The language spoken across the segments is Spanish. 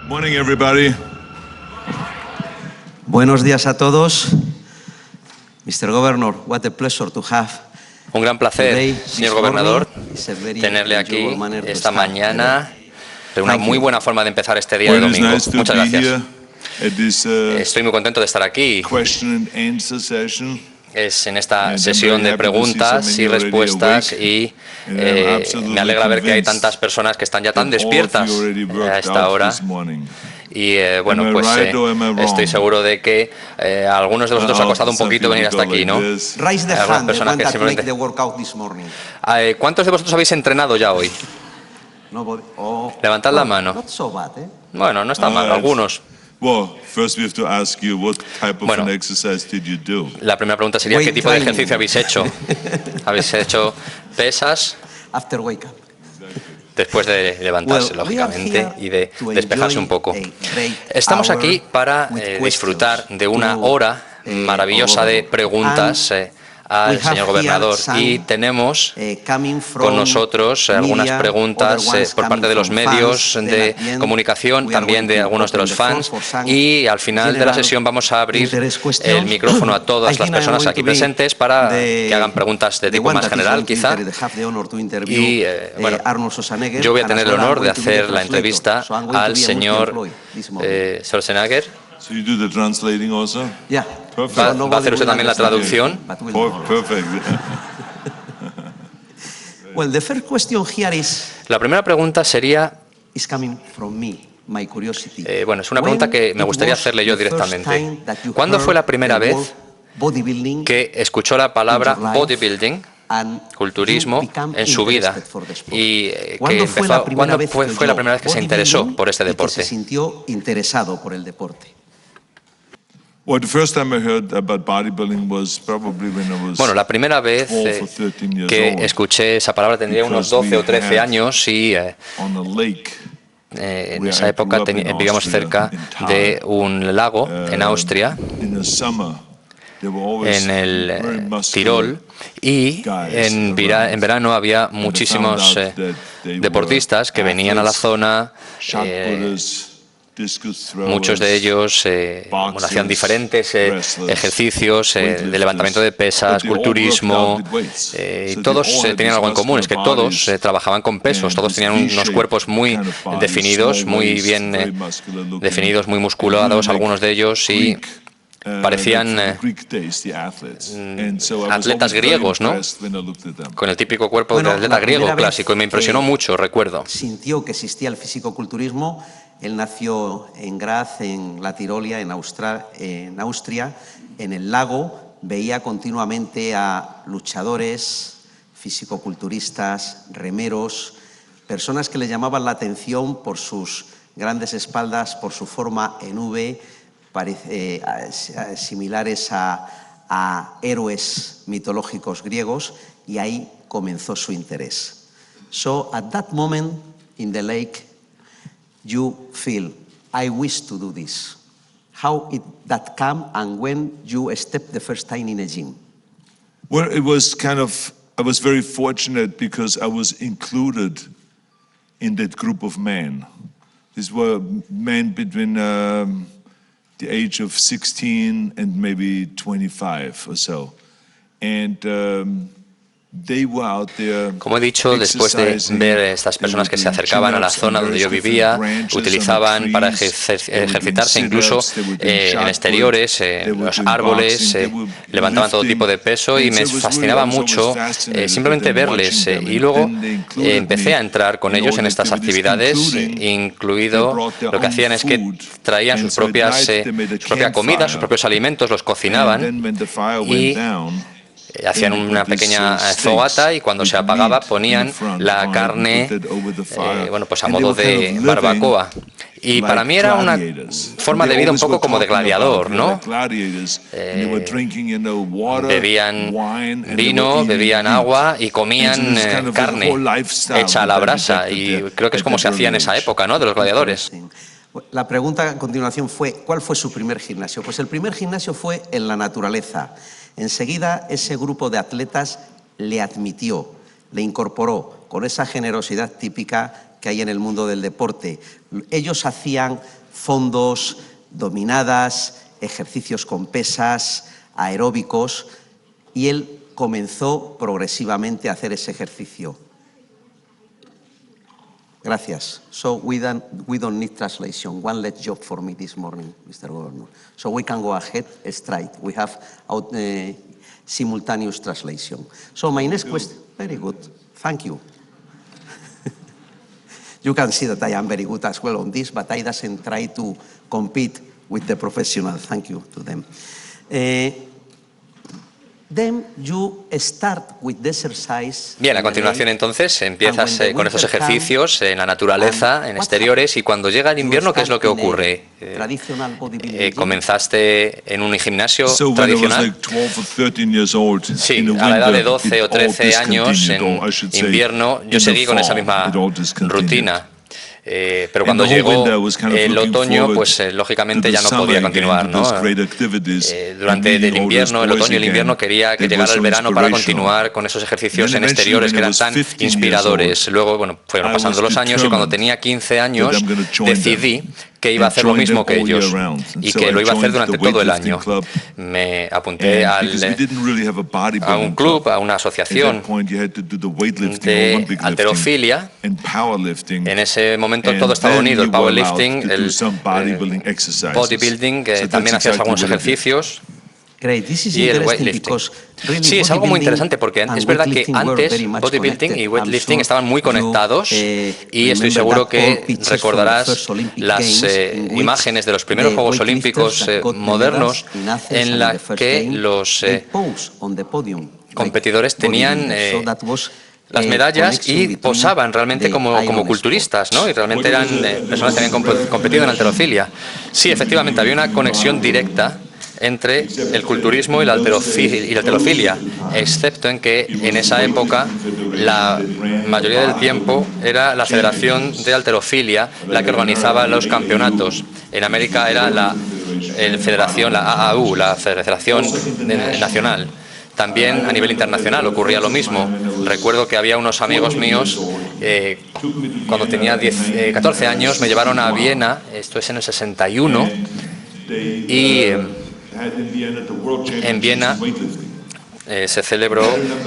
Morning, everybody. Buenos días a todos. Mr. Governor, what a pleasure to have. Un gran placer, señor gobernador, tenerle aquí esta mañana. Es una muy buena forma de empezar este día de domingo. Muchas gracias. Estoy muy contento de estar aquí. Es en esta sesión de preguntas y respuestas y me alegra ver que hay tantas personas que están ya tan despiertas a esta hora. Y bueno, pues estoy seguro de que a algunos de vosotros ha costado un poquito venir hasta aquí, ¿no? Algunas personas que simplemente... ¿Cuántos de vosotros habéis entrenado ya hoy? Levantad la mano. Bueno, no está mal, algunos. Bueno, la primera pregunta sería ¿qué tipo de ejercicio habéis hecho? ¿Habéis hecho pesas? Después de levantarse, lógicamente, y de despejarse un poco. Estamos aquí para disfrutar de una hora maravillosa de preguntas al señor gobernador y tenemos con nosotros algunas preguntas por parte de los medios de comunicación, también de algunos de los fans, y al final de la sesión vamos a abrir el micrófono a todas las personas aquí presentes para que hagan preguntas de tipo más general, quizá. Y bueno, yo voy a tener el honor de hacer la entrevista al señor Schwarzenegger. So you do the translating also? Yeah. ¿Va a hacer usted también la traducción? Perfect. Well, the first question here is La primera pregunta sería, coming from me, my curiosity. bueno, es una pregunta que me gustaría hacerle yo directamente. ¿Cuándo fue la primera vez que escuchó la palabra bodybuilding, culturismo, en su vida? ¿Y ¿cuándo fue la primera vez que se interesó por este deporte? Se sintió interesado por el deporte. Bueno, la primera vez que escuché esa palabra tendría unos 12 o 13 años y en esa época vivíamos cerca de un lago en Austria, en el Tirol, y en verano había muchísimos deportistas que venían a la zona. Muchos de ellos hacían diferentes ejercicios de levantamiento de pesas, culturismo, y todos tenían algo en común, es que todos trabajaban con pesos, todos tenían unos cuerpos muy definidos, muy bien definidos, muy musculados, algunos de ellos, y parecían atletas griegos, ¿no? Con el típico cuerpo de atleta griego clásico, y me impresionó mucho, recuerdo. Sintió que existía el fisicoculturismo. Él nació en Graz, en la Tirolia, en Austria, en el lago. Veía continuamente a luchadores, fisicoculturistas, remeros, personas que le llamaban la atención por sus grandes espaldas, por su forma en V, similares a héroes mitológicos griegos, y ahí comenzó su interés. So at that moment in the lake, you feel, I wish to do this. How did that come, and when you stepped the first time in a gym? Well, it was I was very fortunate because I was included in that group of men. These were men between the age of 16 and maybe 25 or so. And como he dicho, después de ver estas personas que se acercaban a la zona donde yo vivía, utilizaban para ejercitarse incluso en exteriores, los árboles, levantaban todo tipo de peso, y me fascinaba mucho simplemente verles. Y luego empecé a entrar con ellos en estas actividades, incluido lo que hacían es que traían su propia comida, sus propios alimentos, los cocinaban y hacían una pequeña fogata, y cuando se apagaba ponían la carne bueno, pues a modo de barbacoa. Y para mí era una forma de vida un poco como de gladiador, ¿no? Bebían vino, bebían agua y comían carne hecha a la brasa, y creo que es como se hacía en esa época, ¿no?, de los gladiadores. La pregunta a continuación fue, ¿cuál fue su primer gimnasio? Pues el primer gimnasio fue en la naturaleza. Enseguida ese grupo de atletas le admitió, le incorporó con esa generosidad típica que hay en el mundo del deporte. Ellos hacían fondos, dominadas, ejercicios con pesas, aeróbicos, y él comenzó progresivamente a hacer ese ejercicio. Gracias. So we don't need translation. One less job for me this morning, Mr. Governor. So we can go ahead straight. We have simultaneous translation. So my next question, very good. Thank you. You can see that I am very good as well on this, but I doesn't try to compete with the professionals. Thank you to them. Then you start with the exercise. Bien, a continuación entonces empiezas con estos ejercicios en la naturaleza, en exteriores, y cuando llega el invierno, ¿qué es lo que ocurre? ¿Comenzaste en un gimnasio tradicional? Sí, a la edad de 12 o 13 años, en invierno, yo seguí con esa misma rutina. Pero cuando llegó el otoño, pues lógicamente ya no podía continuar, ¿no? Durante el invierno, el otoño y el invierno quería que llegara el verano para continuar con esos ejercicios en exteriores que eran tan inspiradores. Luego, bueno, fueron pasando los años y cuando tenía 15 años decidí que iba a hacer lo mismo que ellos y que lo iba a hacer durante todo el año. Me apunté a un club, a una asociación de halterofilia. En ese momento todo estaba unido, el powerlifting, el bodybuilding, que también hacías algunos ejercicios. Y el weightlifting. Sí, es algo muy interesante porque es verdad que antes bodybuilding y weightlifting estaban muy conectados y estoy seguro que recordarás las imágenes de los primeros Juegos Olímpicos modernos en las que los competidores tenían las medallas y posaban realmente como culturistas, ¿no? Y realmente eran personas que habían competido en halterofilia. Sí, efectivamente, había una conexión directa entre el culturismo y la halterofilia, excepto en que en esa época la mayoría del tiempo era la Federación de Halterofilia la que organizaba los campeonatos. En América era la federación, la AAU, la Federación Nacional. También a nivel internacional ocurría lo mismo. Recuerdo que había unos amigos míos, cuando tenía 14 años, me llevaron a Viena, esto es en el 61, y en Viena se celebró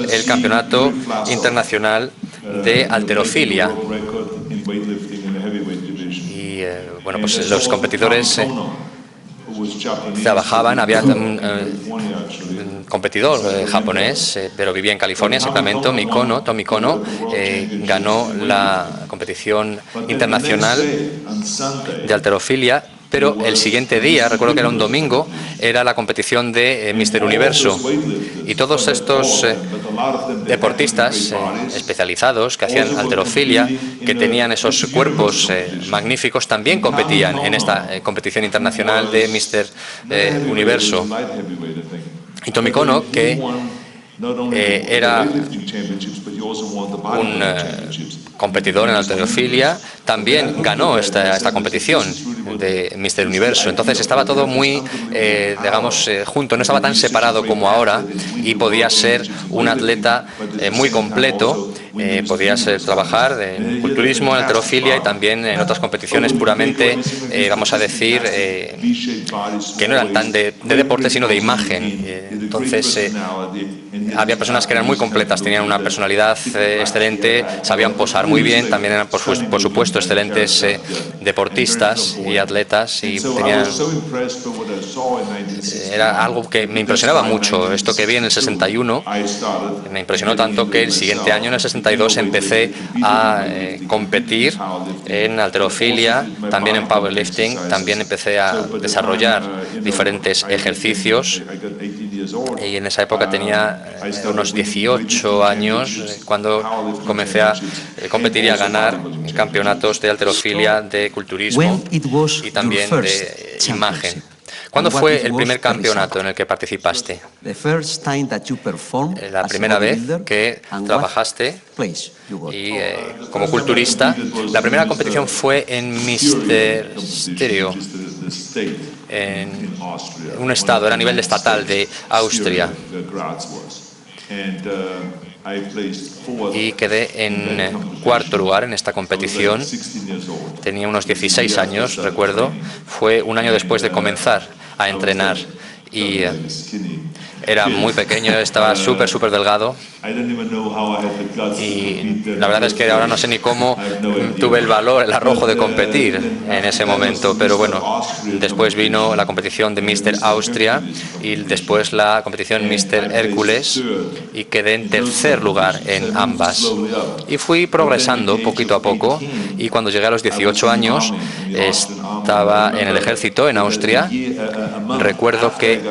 el Campeonato Internacional de Halterofilia. Y bueno, pues los competidores trabajaban, había un competidor japonés, pero vivía en California, Sacramento, Tommy Kono, ganó la competición internacional de halterofilia. Pero el siguiente día, recuerdo que era un domingo, era la competición de Mr. Universo. Y todos estos deportistas especializados que hacían halterofilia, que tenían esos cuerpos magníficos, también competían en esta competición internacional de Mr. Universo. Y Tommy Kono, que era un competidor en halterofilia, también ganó esta competición de Mr. Universo. Entonces estaba todo muy, digamos, junto, no estaba tan separado como ahora y podía ser un atleta muy completo, podías trabajar en culturismo, en halterofilia y también en otras competiciones puramente, vamos a decir, que no eran tan de deporte, sino de imagen. Entonces había personas que eran muy completas, tenían una personalidad excelente, sabían posar muy bien, también eran por supuesto excelentes deportistas y atletas, y tenían, era algo que me impresionaba mucho. Esto que vi en el 61 me impresionó tanto que el siguiente año, en el 62, empecé a competir en halterofilia, también en powerlifting, también empecé a desarrollar diferentes ejercicios. Y en esa época tenía unos 18 años cuando comencé a competir y a ganar campeonatos de halterofilia, de culturismo y también de imagen. ¿Cuándo fue el primer campeonato en el que participaste? La primera vez que trabajaste y como culturista. La primera competición fue en Mr. Stereo, en un estado, era a nivel estatal de Austria. y quedé en cuarto lugar en esta competición. Tenía unos 16 años, recuerdo. Fue un año después de comenzar a entrenar y era muy pequeño, estaba súper delgado y la verdad es que ahora no sé ni cómo tuve el valor, el arrojo de competir en ese momento, pero bueno, después vino la competición de Mr. Austria y después la competición Mr. Hércules y quedé en tercer lugar en ambas y fui progresando poquito a poco y cuando llegué a los 18 años estaba en el ejército en Austria. Recuerdo que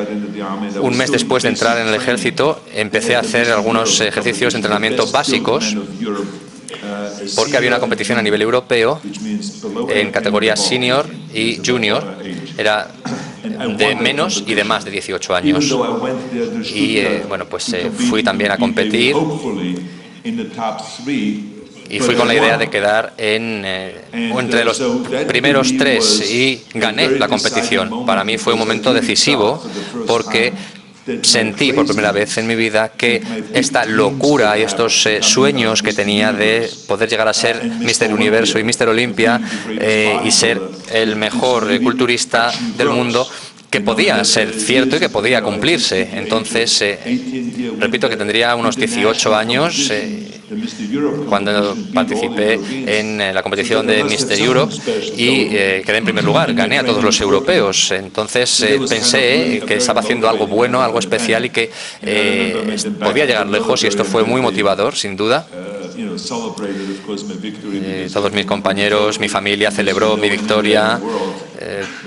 un mes después de entrar en el ejército empecé a hacer algunos ejercicios de entrenamiento básicos porque había una competición a nivel europeo en categoría senior y junior. Era de menos y de más de 18 años. Y bueno, pues fui también a competir y fui con la idea de quedar entre los primeros tres y gané la competición. Para mí fue un momento decisivo porque sentí por primera vez en mi vida que esta locura y estos sueños que tenía de poder llegar a ser Mr. Universo y Mr. Olympia y ser el mejor culturista del mundo, que podía ser cierto y que podía cumplirse. Entonces, repito que tendría unos 18 años cuando participé en la competición de Mr. Europe y quedé en primer lugar, gané a todos los europeos. Entonces pensé que estaba haciendo algo bueno, algo especial y que podía llegar lejos y esto fue muy motivador, sin duda. Todos mis compañeros, mi familia celebró mi victoria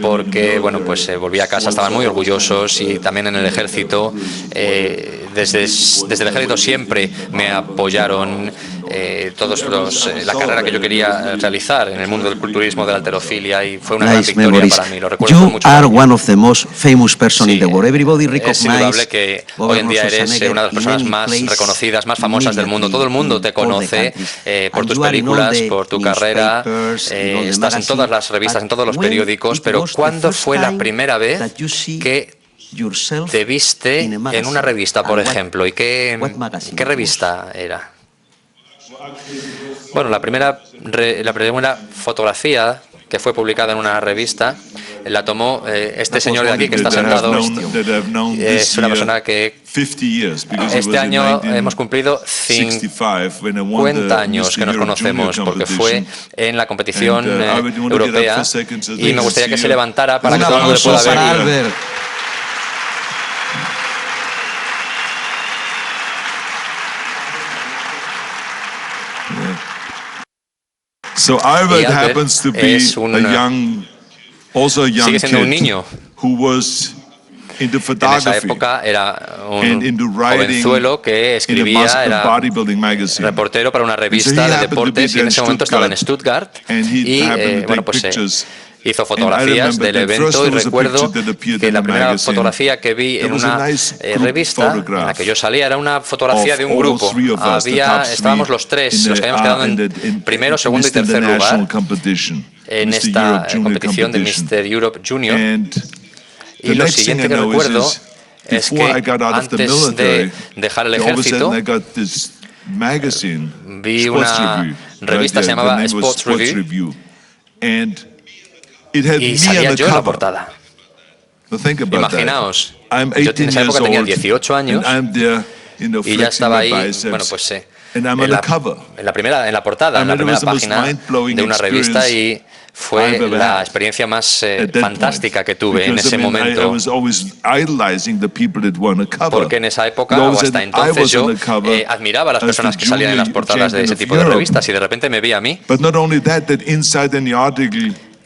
porque bueno, pues volví a casa, estaban muy orgullosos y también en el ejército. Desde el ejército siempre me apoyaron la carrera que yo quería realizar en el mundo del culturismo, de la halterofilia, y fue una gran victoria para mí. Lo recuerdo con mucho cariño. One of the most famous person in the world. Everybody Es indudable que hoy en día eres una de las personas más reconocidas, más famosas del mundo. Todo el mundo te conoce por tus películas, por tu carrera. Estás en todas las revistas, en todos los periódicos. Pero ¿cuándo fue la primera vez que te viste en una revista, por ejemplo? ¿Y qué revista era? Bueno, la primera fotografía que fue publicada en una revista la tomó este señor de aquí que está sentado. Es una persona que este año hemos cumplido 50 años que nos conocemos, porque fue en la competición europea y me gustaría que se levantara para que todo el mundo le pueda ver. So Albert happens to be also a young sigue siendo un kid niño. who was into En esa photography época era and into un writing jovenzuelo que in a escribía, era bodybuilding magazine. reportero para una revista de deportes y en ese momento estaba en Stuttgart y bueno, pues hizo fotografías del evento y recuerdo que la primera fotografía que vi en una revista en la que yo salía era una fotografía de un grupo. Estábamos los tres, los que habíamos quedado en primero, segundo y tercer lugar en esta competición de Mr. Europe Junior. Y lo siguiente que recuerdo es que antes de dejar el ejército vi una revista que se llamaba Sports Review y salía yo en la portada. Imaginaos, yo en esa época tenía 18 años y ya estaba ahí, bueno, pues en la portada, en la primera página de una revista, y fue la experiencia más fantástica que tuve en ese momento. Porque en esa época, o hasta entonces, yo admiraba a las personas que salían en las portadas de ese tipo de revistas y de repente me vi a mí.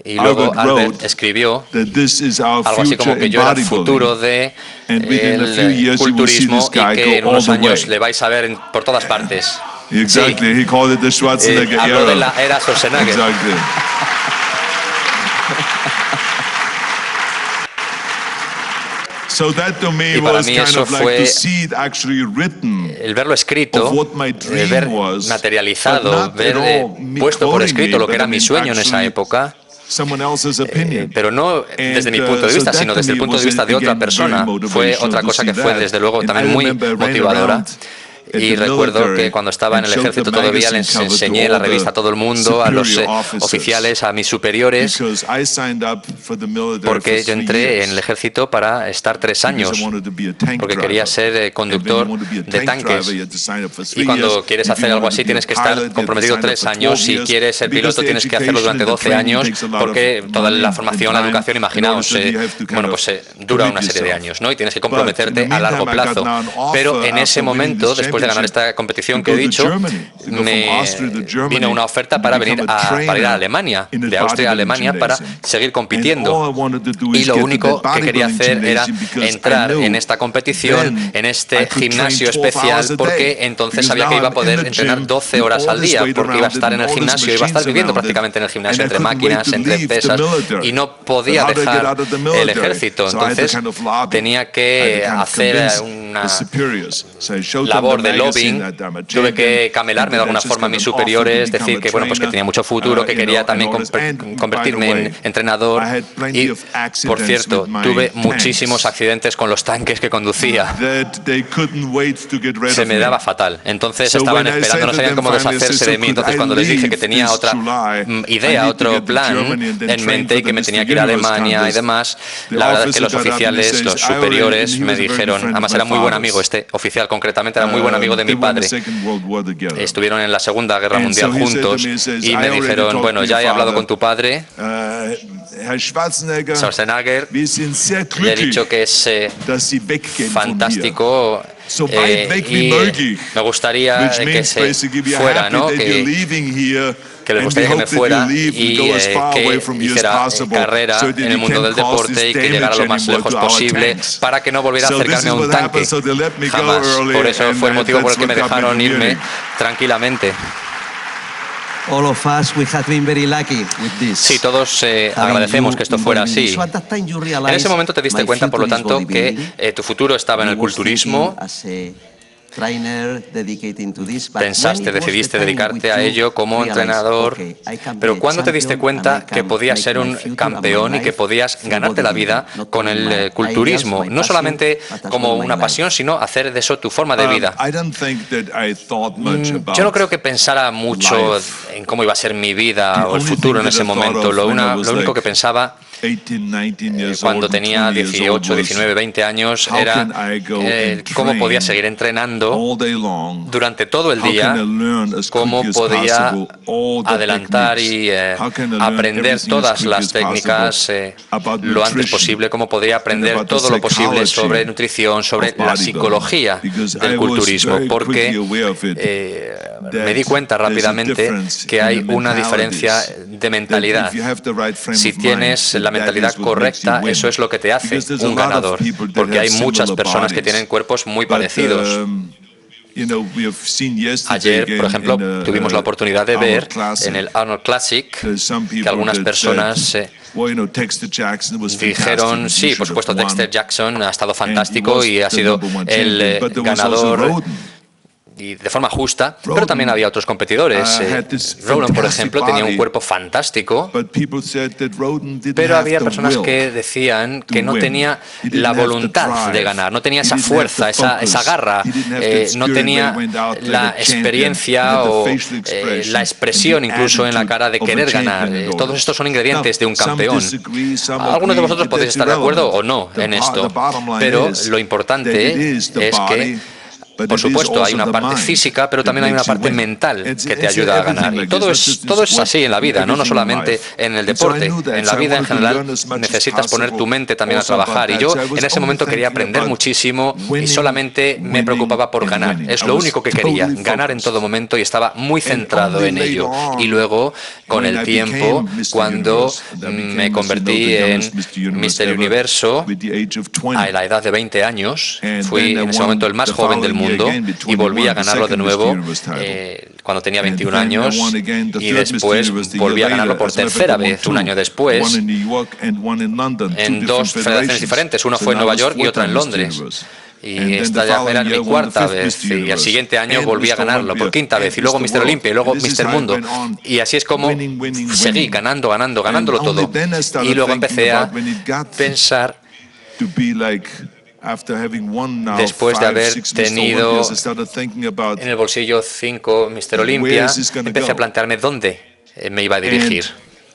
Y luego Albert escribió algo así como que yo era el futuro del culturismo y que en unos años le vais a ver por todas partes. Exactly, he called it the Schwarzenegger habló de la era Schwarzenegger. Exactly. So that to me Y para was mí kind eso of like fue to see it actually written. El verlo escrito, ver materializado, ver puesto por escrito lo que era mi sueño en esa época. Pero no desde mi punto de vista, sino desde el punto de vista de otra persona. Fue otra cosa que fue, desde luego, también muy motivadora. Y recuerdo que cuando estaba en el ejército todavía les enseñé la revista a todo el mundo, a los oficiales, a mis superiores, porque yo entré en el ejército para estar 3 años, porque quería ser conductor de tanques. Y cuando quieres hacer algo así tienes que estar comprometido 3 años. Si quieres ser piloto tienes que hacerlo durante 12 años, porque toda la formación, la educación, imaginaos, dura una serie de años, ¿no? Y tienes que comprometerte a largo plazo. Pero en ese momento, después de ganar esta competición que he dicho, me vino una oferta para ir a Alemania, de Austria a Alemania, para seguir compitiendo. Y lo único que quería hacer era entrar en esta competición, en este gimnasio especial, porque entonces sabía que iba a poder entrenar 12 horas al día, porque iba a estar en el gimnasio, iba a estar viviendo prácticamente en el gimnasio, entre máquinas, entre pesas, y no podía dejar el ejército. Entonces tenía que hacer una labor de lobbying. Tuve que camelarme de alguna forma a mis superiores, decir que, bueno, pues que tenía mucho futuro, que quería también convertirme en entrenador. Y, por cierto, tuve muchísimos accidentes con los tanques que conducía. Se me daba fatal. Entonces estaban esperando, no sabían cómo deshacerse de mí. Entonces cuando les dije que tenía otra idea, otro plan en mente y que me tenía que ir a Alemania y demás, la verdad es que los oficiales, los superiores me dijeron, además era muy buen amigo, este oficial concretamente era muy buen amigo de mi padre. Estuvieron en la Segunda Guerra Mundial juntos y me dijeron, bueno, ya he hablado con tu padre, Schwarzenegger, le he dicho que es fantástico y me gustaría que se fuera, ¿no? Que les gustaría que me fuera y que hiciera carrera en el mundo del deporte y que llegara lo más lejos posible para que no volviera a acercarme a un tanque. Jamás. Por eso fue el motivo por el que me dejaron irme tranquilamente. Sí, todos agradecemos que esto fuera así. En ese momento te diste cuenta, por lo tanto, que tu futuro estaba en el culturismo. Pensaste, decidiste dedicarte a ello como entrenador, pero ¿cuándo te diste cuenta que podías ser un campeón y que podías ganarte la vida con el culturismo? No solamente como una pasión, sino hacer de eso tu forma de vida. Yo no creo que pensara mucho en cómo iba a ser mi vida o el futuro en ese momento. Lo único que pensaba cuando tenía 18, 19, 20 años era cómo podía seguir entrenando durante todo el día, cómo podía adelantar y aprender todas las técnicas lo antes posible, cómo podía aprender todo lo posible sobre nutrición, sobre la psicología del culturismo, porque me di cuenta rápidamente que hay una diferencia de mentalidad. Si tienes la mentalidad correcta, eso es lo que te hace un ganador, porque hay muchas personas que tienen cuerpos muy parecidos. Ayer, por ejemplo, tuvimos la oportunidad de ver en el Arnold Classic que algunas personas dijeron, sí, por supuesto, Dexter Jackson ha estado fantástico y ha sido el ganador, y de forma justa, pero también había otros competidores. Roland, por ejemplo, tenía un cuerpo fantástico, pero había personas que decían que no tenía la voluntad de ganar, no tenía esa fuerza, esa garra, no tenía la experiencia o la expresión incluso en la cara de querer ganar. Todos estos son ingredientes de un campeón. Algunos de vosotros podéis estar de acuerdo o no en esto, pero lo importante es que, por supuesto, hay una parte física, pero también hay una parte mental que te ayuda a ganar. Y todo es así en la vida, no solamente en el deporte. En la vida en general necesitas poner tu mente también a trabajar. Y yo en ese momento quería aprender muchísimo y solamente me preocupaba por ganar. Es lo único que quería, ganar en todo momento, y estaba muy centrado en ello. Y luego, con el tiempo, cuando me convertí en Mr. Universo, a la edad de 20 años, fui en ese momento el más joven del mundo, y volví a ganarlo de nuevo cuando tenía 21 años, y después volví a ganarlo por tercera vez, un año después, en 2 federaciones diferentes. Una fue en Nueva York y otra en Londres. Y esta ya era mi 4ª vez, y el siguiente año volví a ganarlo por 5ª vez, y luego Mr. Olympia, y luego Mr. Mundo, y así es como seguí ganándolo todo. Y luego empecé a pensar después de haber tenido en el bolsillo 5 Mr. Olympia, empecé a plantearme dónde me iba a dirigir.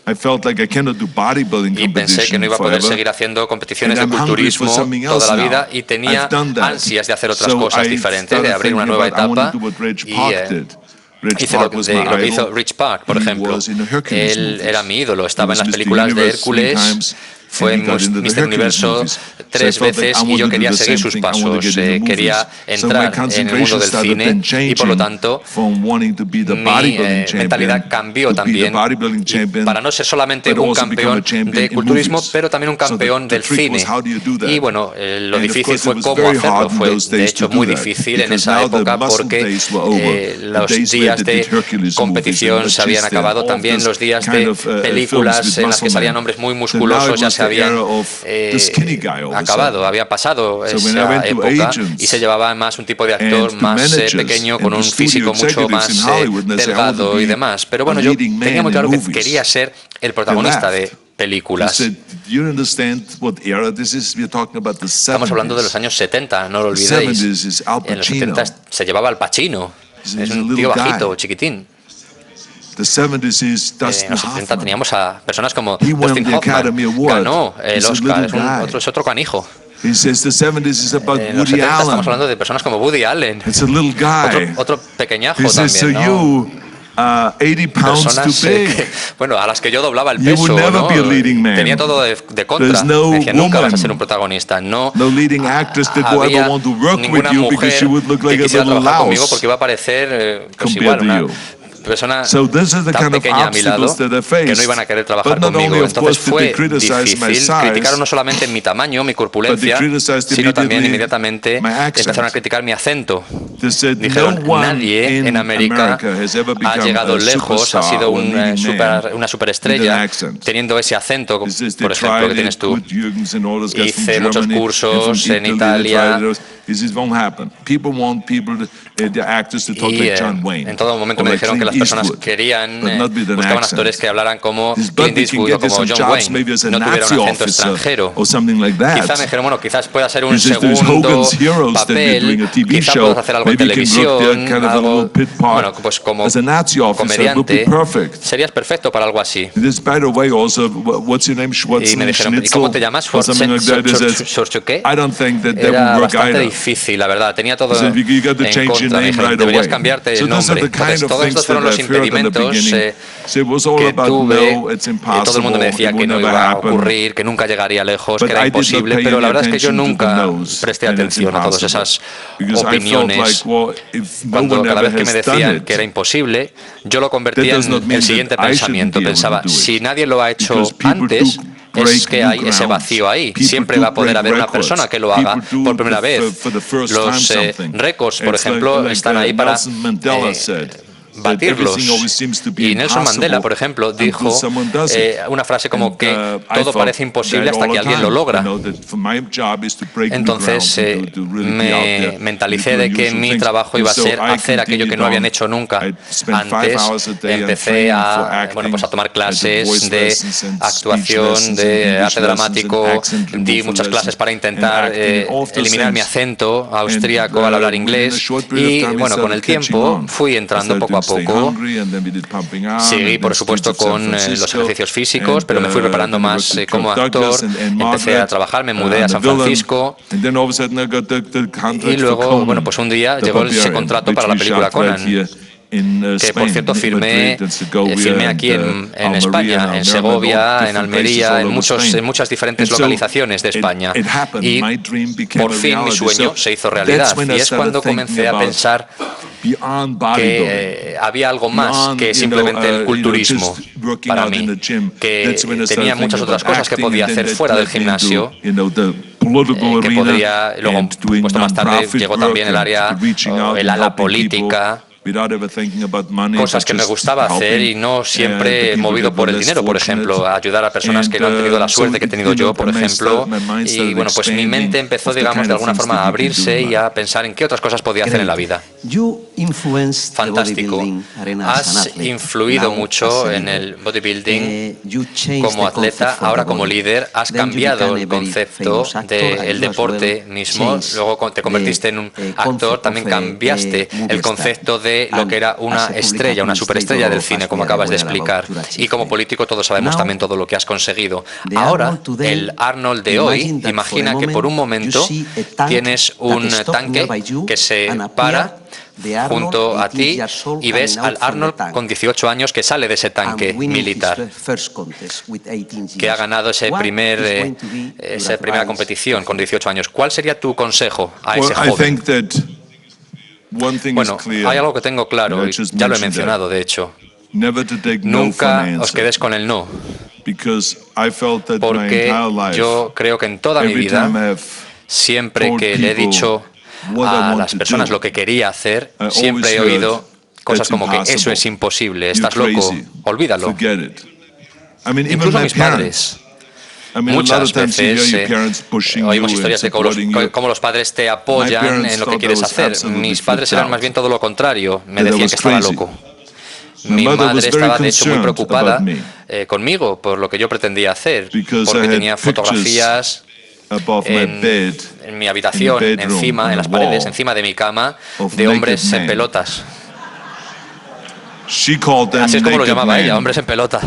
Y pensé que no iba a poder seguir haciendo competiciones de culturismo toda la vida y tenía ansias de hacer otras cosas diferentes, de abrir una nueva etapa. Hice lo que hizo Rich Park, por ejemplo. Él era mi ídolo, estaba en las películas de Hércules, fue Mr. Universo 3 veces y yo quería seguir sus pasos, quería entrar en el mundo del cine y por lo tanto mi mentalidad cambió también para no ser solamente un campeón de culturismo, pero también un campeón del cine. Y bueno, lo difícil fue cómo hacerlo, fue de hecho muy difícil en esa época porque los días de competición se habían acabado, también los días de películas en las que salían hombres muy musculosos ya se habían acabado, había pasado esa época y se llevaba más un tipo de actor más pequeño, con un físico mucho más delgado y demás. Pero bueno, yo tenía muy claro que quería ser el protagonista de películas. Estamos hablando de los años 70, no lo olvidéis. En los 70 se llevaba Al Pacino, es un tío bajito, chiquitín. En los 70 teníamos a personas como Dustin Hoffman, ganó el Oscar, es otro canijo. En los 70 estamos hablando de personas como Woody Allen, otro pequeñajo también, ¿no? Personas bueno, a las que yo doblaba el peso, ¿no? Tenía todo de contra. Me decía, nunca vas a ser un protagonista. No había ninguna mujer que quisiera trabajar conmigo porque iba a parecer pues igual una persona tan pequeña a mi lado que no iban a querer trabajar conmigo. Entonces fue difícil. Criticaron no solamente mi tamaño, mi corpulencia, sino también inmediatamente empezaron a criticar mi acento. Dijeron, nadie en América ha llegado lejos, ha sido una superestrella teniendo ese acento, por ejemplo, que tienes tú. Hice muchos cursos en Italia. Y en todo momento me dijeron que las personas querían, buscaban actores que hablaran como Clint Eastwood o como John Wayne, no tuvieran un acento extranjero. Quizás me dijeron, bueno, quizás pueda ser un segundo papel, quizás puedas hacer algo en televisión, algo, bueno, pues como comediante, serías perfecto para algo así. Y me dijeron, ¿y cómo te llamas? Schwarzenegger. Era bastante difícil, la verdad, tenía todo en contra. Me dijeron, deberías cambiarte el nombre. Entonces, todos estos fueron los impedimentos que tuve. Todo el mundo me decía que no iba a ocurrir, que nunca llegaría lejos, que era imposible, pero la verdad es que yo nunca presté atención a todas esas opiniones. Cuando cada vez que me decían que era imposible, yo lo convertía en el siguiente pensamiento. Pensaba, si nadie lo ha hecho antes, es que hay ese vacío ahí. Siempre va a poder haber una persona que lo haga por primera vez. Los récords, por ejemplo, están ahí para batirlos. Y Nelson Mandela, por ejemplo, dijo una frase como que todo parece imposible hasta que alguien lo logra. Entonces me mentalicé de que mi trabajo iba a ser hacer aquello que no habían hecho nunca antes. Empecé a tomar clases de actuación, de arte dramático, di muchas clases para intentar eliminar mi acento austríaco al hablar inglés y bueno, con el tiempo fui entrando poco a poco. Seguí, por supuesto, con los ejercicios físicos, pero me fui preparando más como actor. Empecé a trabajar, me mudé a San Francisco y luego, bueno, pues un día llegó ese contrato para la película Conan, que por cierto firmé aquí en España, en Segovia, en Almería, en muchas diferentes localizaciones de España. Y por fin mi sueño se hizo realidad. Y es cuando comencé a pensar que había algo más que simplemente el culturismo para mí, que tenía muchas otras cosas que podía hacer fuera del gimnasio, que podría, luego, puesto más tarde, llegó también el ala política, cosas que me gustaba hacer y no siempre movido por el dinero, por ejemplo, a ayudar a personas que no han tenido la suerte que he tenido yo, por ejemplo, y bueno, pues mi mente empezó, digamos, de alguna forma a abrirse y a pensar en qué otras cosas podía hacer en la vida. Fantástico. Has influido mucho en el bodybuilding como atleta, ahora como líder, has cambiado el concepto del deporte mismo, luego te convertiste en un actor, también cambiaste el concepto de lo que era una estrella, una superestrella del cine, como acabas de explicar. Y como político todos sabemos también todo lo que has conseguido. Ahora, el Arnold de hoy, imagina que por un momento tienes un tanque que se para junto a ti y ves al Arnold con 18 años que sale de ese tanque militar, que ha ganado esa primera competición con 18 años. ¿Cuál sería tu consejo a ese joven? Bueno, hay algo que tengo claro, y ya lo he mencionado, de hecho. Nunca os quedéis con el no, porque yo creo que en toda mi vida, siempre que le he dicho a las personas lo que quería hacer, siempre he oído cosas como que eso es imposible, estás loco, olvídalo. Incluso mis padres. Muchas veces oímos historias de cómo los padres te apoyan en lo que quieres hacer. Mis padres eran más bien todo lo contrario, me decían que estaba loco. Mi madre estaba de hecho muy preocupada conmigo por lo que yo pretendía hacer, porque tenía fotografías en mi habitación, encima, en las paredes, encima de mi cama, de hombres en pelotas. Así es como lo llamaba ella, hombres en pelotas.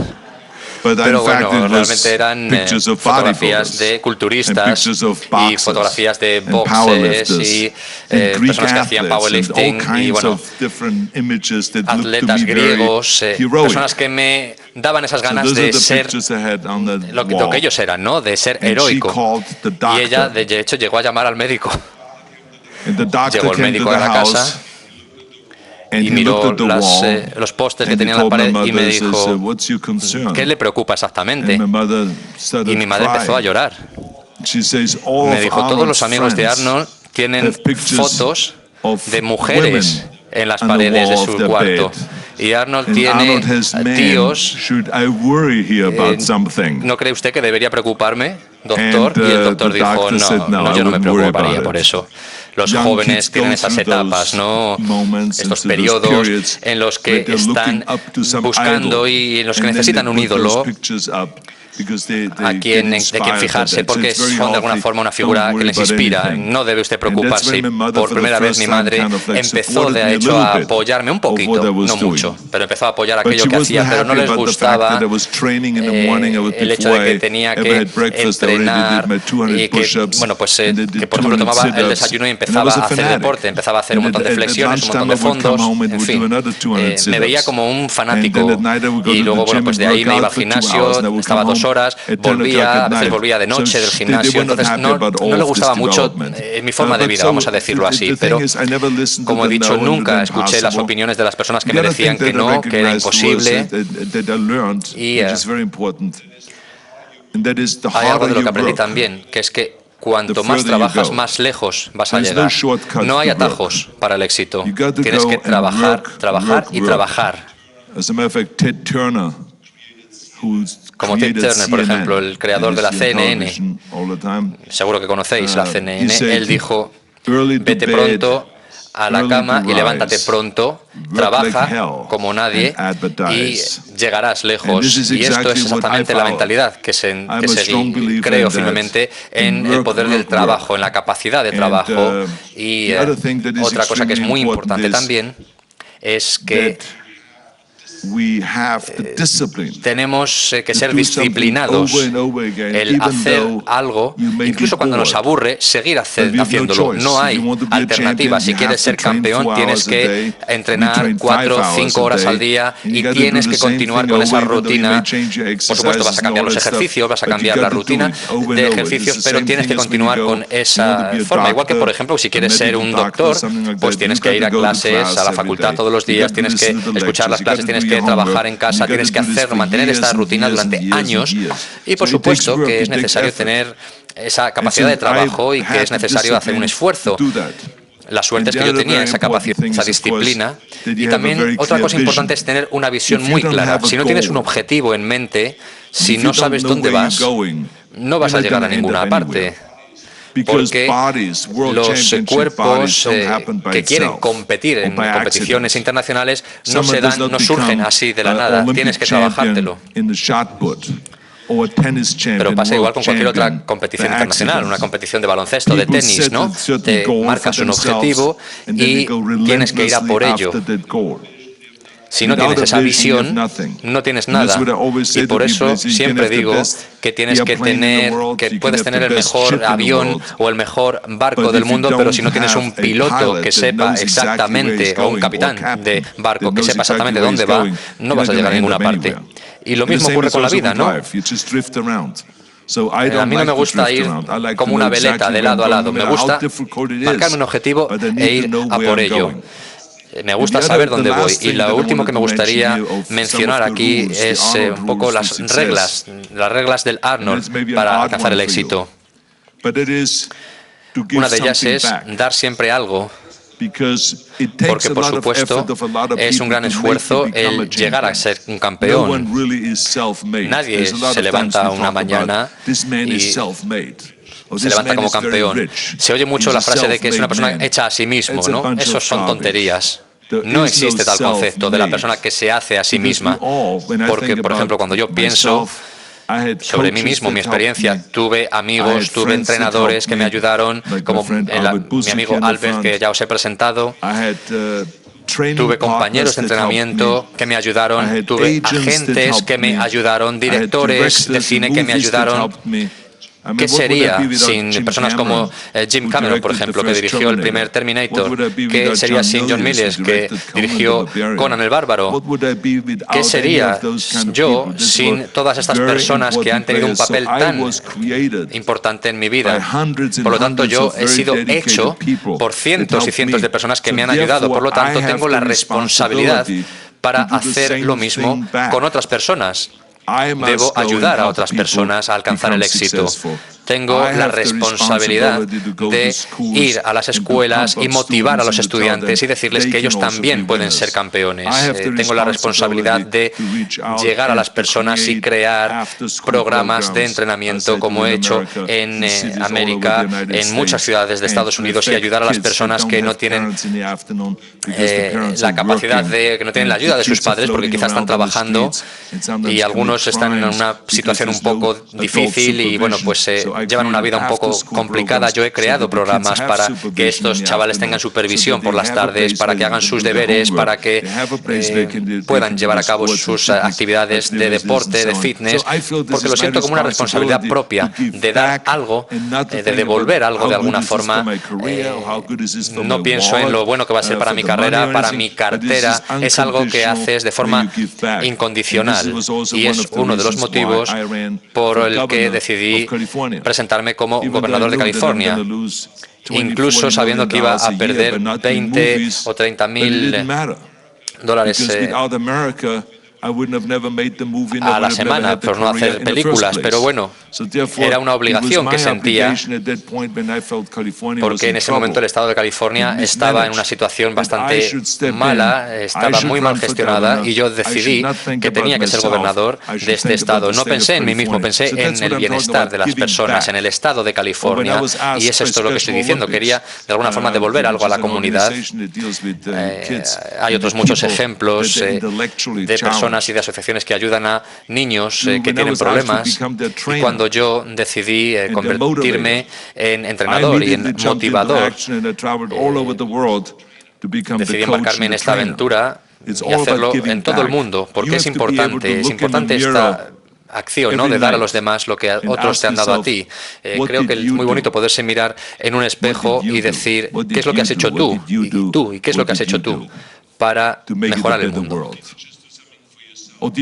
Pero bueno, realmente eran fotografías de culturistas y fotografías de boxers y personas que hacían powerlifting y bueno, atletas griegos, personas que me daban esas ganas de ser lo que ellos eran, ¿no? De ser heroico. Y ella, de hecho, llegó a llamar al médico. Llegó el médico a la casa y miró los pósters que tenía en la pared y me dijo, ¿qué le preocupa exactamente? Y mi madre empezó a llorar. Me dijo, todos los amigos de Arnold tienen fotos de mujeres en las paredes de su cuarto. Y Arnold tiene tíos. ¿No cree usted que debería preocuparme, doctor? Y el doctor dijo, no, yo no me preocuparía por eso. Los jóvenes tienen esas etapas, ¿no? Estos periodos en los que están buscando y en los que necesitan un ídolo de quien fijarse, porque son de alguna forma una figura que les inspira. No debe usted preocuparse. Por primera vez mi madre empezó de hecho a apoyarme un poquito, no mucho, pero empezó a apoyar aquello que hacía, pero no les gustaba el hecho de que tenía que entrenar y que, bueno, pues que por ejemplo tomaba el desayuno y empezaba a hacer deporte, empezaba a hacer un montón de flexiones, un montón de fondos, en fin. Me veía como un fanático y luego, bueno, pues de ahí me iba al gimnasio, estaba 2 horas, a veces volvía de noche del gimnasio, entonces no le gustaba mucho mi forma de vida, vamos a decirlo así, pero como he dicho, nunca escuché las opiniones de las personas que me decían que no, que era imposible, y hay algo de lo que aprendí también, que es que cuanto más trabajas, más lejos vas a llegar. No hay atajos para el éxito, tienes que trabajar, trabajar y trabajar. Como Ted Turner, por ejemplo, el creador de la CNN, seguro que conocéis la CNN, él dijo, vete pronto a la cama y levántate pronto, trabaja como nadie y llegarás lejos. Y esto es exactamente la mentalidad que seguí. Creo firmemente en el poder del trabajo, en la capacidad de trabajo. Y otra cosa que es muy importante también es que tenemos que ser disciplinados, el hacer algo, incluso cuando nos aburre, seguir haciéndolo. No hay alternativa. Si quieres ser campeón, tienes que entrenar 4 o 5 horas al día y tienes que continuar con esa rutina. Por supuesto, vas a cambiar los ejercicios, vas a cambiar la rutina de ejercicios, pero tienes que continuar con esa forma. Igual que, por ejemplo, si quieres ser un doctor, pues tienes que ir a clases, a la facultad todos los días, tienes que escuchar las clases, tienes que trabajar en casa, tienes que mantener esta rutina durante años y por supuesto que es necesario tener esa capacidad de trabajo y que es necesario hacer un esfuerzo. La suerte es que yo tenía esa capacidad, esa disciplina. Y también otra cosa importante es tener una visión muy clara. Si no tienes un objetivo en mente, si no sabes dónde vas, no vas a llegar a ninguna parte. Porque los cuerpos que quieren competir en competiciones internacionales no surgen así de la nada. Tienes que trabajártelo. Pero pasa igual con cualquier otra competición internacional, una competición de baloncesto, de tenis, ¿no? Te marcas un objetivo y tienes que ir a por ello. Si no tienes esa visión, no tienes nada. Y por eso siempre digo que puedes tener el mejor avión o el mejor barco del mundo, pero si no tienes un piloto que sepa exactamente, o un capitán de barco que sepa exactamente dónde va, no vas a llegar a ninguna parte. Y lo mismo ocurre con la vida, ¿no? A mí no me gusta ir como una veleta de lado a lado. Me gusta marcarme un objetivo e ir a por ello. Me gusta saber dónde voy. Y lo último que me gustaría mencionar aquí es un poco las reglas del Arnold para alcanzar el éxito. Una de ellas es dar siempre algo. Porque, por supuesto, es un gran esfuerzo el llegar a ser un campeón. Nadie se levanta una mañana y se levanta como campeón. Se oye mucho la frase de que es una persona hecha a sí mismo, ¿no? Eso son tonterías. No existe tal concepto de la persona que se hace a sí misma. Porque, por ejemplo, cuando yo pienso sobre mí mismo, mi experiencia, tuve amigos, tuve entrenadores que me ayudaron, como mi amigo Albert, que ya os he presentado. Tuve compañeros de entrenamiento que me ayudaron, tuve agentes que me ayudaron, directores de cine que me ayudaron. ¿Qué sería sin personas como Jim Cameron, por ejemplo, que dirigió el primer Terminator? ¿Qué sería sin John Milius, que dirigió Conan el Bárbaro? ¿Qué sería yo sin todas estas personas que han tenido un papel tan importante en mi vida? Por lo tanto, yo he sido hecho por cientos y cientos de personas que me han ayudado. Por lo tanto, tengo la responsabilidad para hacer lo mismo con otras personas. Debo ayudar a otras personas a alcanzar el éxito. Tengo la responsabilidad de ir a las escuelas y motivar a los estudiantes y decirles que ellos también pueden ser campeones. Tengo la responsabilidad de llegar a las personas y crear programas de entrenamiento, como he hecho en América, en muchas ciudades de Estados Unidos, y ayudar a las personas que no tienen la capacidad que no tienen la ayuda de sus padres porque quizás están trabajando y algunos están en una situación un poco difícil y bueno, pues llevan una vida un poco complicada. Yo he creado programas para que estos chavales tengan supervisión por las tardes, para que hagan sus deberes, para que puedan llevar a cabo sus actividades de deporte, de fitness, porque lo siento como una responsabilidad propia de dar algo, de devolver algo de alguna forma. No pienso en lo bueno que va a ser para mi carrera, para mi cartera. Es algo que haces de forma incondicional y es uno de los motivos por el que decidí presentarme como gobernador de California, incluso sabiendo que iba a perder 20 o 30.000 dólares a la semana por no hacer películas, pero bueno, era una obligación que sentía porque en ese momento el estado de California estaba en una situación bastante mala, estaba muy mal gestionada y yo decidí que tenía que ser gobernador de este estado. No pensé en mí mismo, pensé en el bienestar de las personas, en el estado de California, y es esto lo que estoy diciendo. Quería de alguna forma devolver algo a la comunidad. Hay otros muchos ejemplos de personas y de asociaciones que ayudan a niños que tienen problemas, y cuando yo decidí convertirme en entrenador y en motivador, decidí embarcarme en esta aventura y hacerlo en todo el mundo, porque es importante esta acción, ¿no?, de dar a los demás lo que otros te han dado a ti. Creo que es muy bonito poderse mirar en un espejo y decir qué es lo que has hecho tú, y qué es lo que has hecho tú para mejorar el mundo. O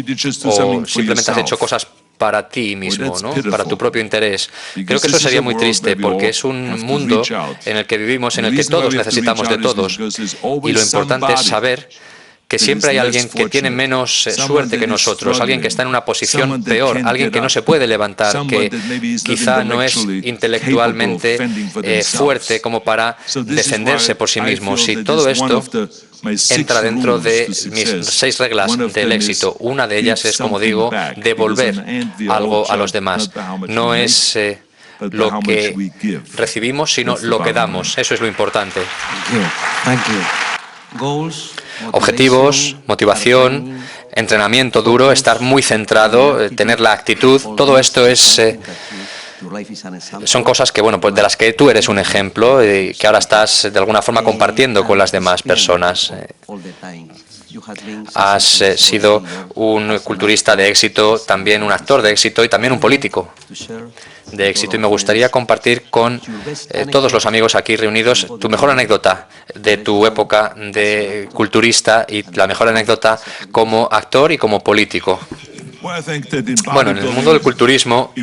simplemente has hecho cosas para ti mismo, ¿no?, para tu propio interés. Creo que eso sería muy triste porque es un mundo en el que vivimos, en el que todos necesitamos de todos. Y lo importante es saber que siempre hay alguien que tiene menos suerte que nosotros, alguien que está en una posición peor, alguien que no se puede levantar, que quizá no es intelectualmente fuerte como para defenderse por sí mismo. Si todo esto entra dentro de mis 6 reglas del éxito. Una de ellas es, como digo, devolver algo a los demás. No es lo que recibimos, sino lo que damos. Eso es lo importante. Objetivos, motivación, entrenamiento duro, estar muy centrado, tener la actitud, todo esto son cosas que, bueno, pues de las que tú eres un ejemplo y que ahora estás de alguna forma compartiendo con las demás personas. Has sido un culturista de éxito, también un actor de éxito y también un político de éxito. Y me gustaría compartir con todos los amigos aquí reunidos tu mejor anécdota de tu época de culturista y la mejor anécdota como actor y como político. Bueno, en el mundo del culturismo,